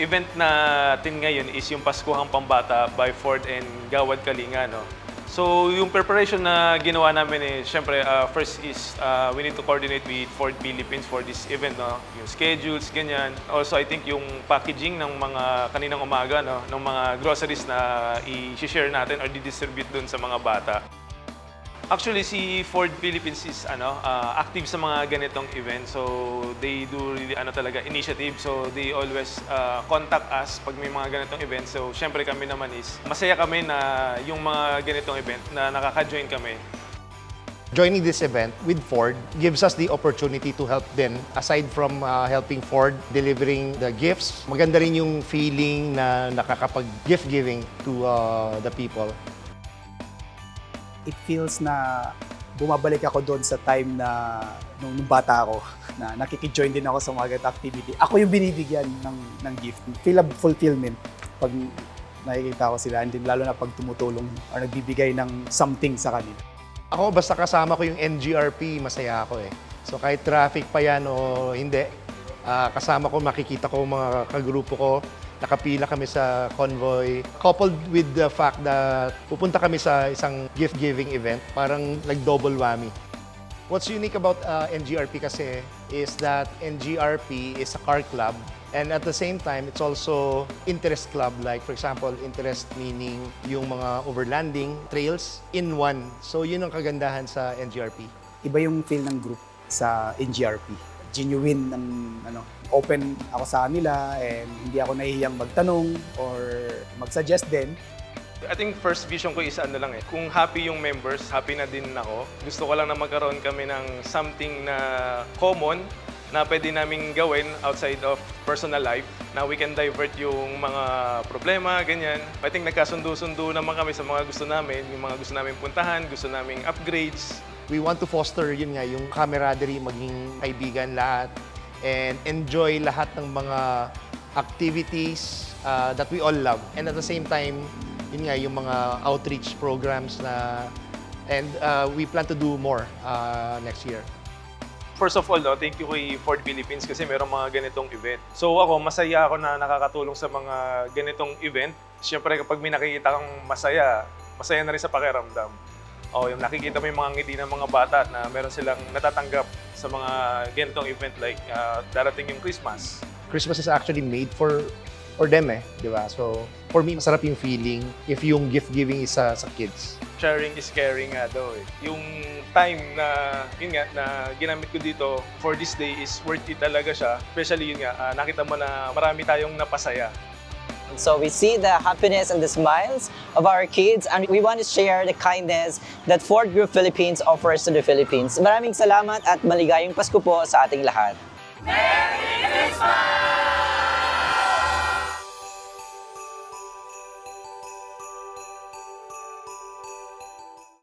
event natin ngayon is yung Paskuhang Pambata by Ford and Gawad Kalinga, no? So, yung preparation na ginawa namin syempre, first is we need to coordinate with Ford Philippines for this event, no? Yung schedules, ganyan. Also, I think yung packaging ng mga kaninang umaga, no? Ng mga groceries na i-share natin or di-distribute dun sa mga bata. Actually, si Ford Philippines is active sa mga ganitong event. So, they do really talaga initiative. So, they always contact us pag may mga ganitong event. So, syempre kami naman is masaya kami na yung mga ganitong event na nakaka-join kami. Joining this event with Ford gives us the opportunity to help them. Aside from helping Ford delivering the gifts, maganda rin yung feeling na nakakapag-gift giving to the people. It feels na bumabalik ako doon sa time na nung bata ako, na nakikijoin din ako sa mga activity. Ako yung binibigyan ng gift. Feel of fulfillment pag nakikita ko sila, and then lalo na pag tumutulong or nagbibigay ng something sa kanila. Ako, basta kasama ko yung NGRP, masaya ako eh. So kahit traffic pa yan o hindi, kasama ko, makikita ko mga kagrupo ko, nakapila kami sa convoy. Coupled with the fact that pupunta kami sa isang gift-giving event, parang double whammy. What's unique about NGRP kasi is that NGRP is a car club, and at the same time, it's also interest club. Like for example, interest meaning yung mga overlanding trails in one. So yun ang kagandahan sa NGRP. Iba yung feel ng group sa NGRP. Genuine ng open ako sa kanila, and hindi ako nahihiyang magtanong or mag-suggest din. I think first vision ko is kung happy yung members, happy na din ako. Gusto ko lang na magkaroon kami ng something na common na pwede naming gawin outside of personal life, na we can divert yung mga problema, ganyan. I think nagkasundo-sundo naman kami sa mga gusto namin, yung mga gusto namin puntahan, gusto naming upgrades. We want to foster yun nga, yung camaraderie, maging kaibigan lahat, and enjoy lahat ng mga activities that we all love. And at the same time, yun nga, yung mga outreach programs and we plan to do more next year. First of all, thank you kay Ford Philippines kasi merong mga ganitong event. So ako, masaya ako na nakakatulong sa mga ganitong event. Siyempre, kapag may nakikita kang masaya, masaya na rin sa pakiramdam. Yung nakikita mo yung mga ngiti ng mga bata na meron silang natatanggap sa mga ganitong event like darating yung Christmas. Christmas is actually made for them di ba? So for me, masarap yung feeling if yung gift giving is sa kids. Sharing is caring nga daw eh. Yung time na, yun nga, na ginamit ko dito for this day is worth it talaga siya. Especially yun nga, nakita mo na marami tayong napasaya. So we see the happiness and the smiles of our kids, and we want to share the kindness that Ford Group Philippines offers to the Philippines. Maraming salamat at maligayang Pasko po sa ating lahat. Merry Christmas!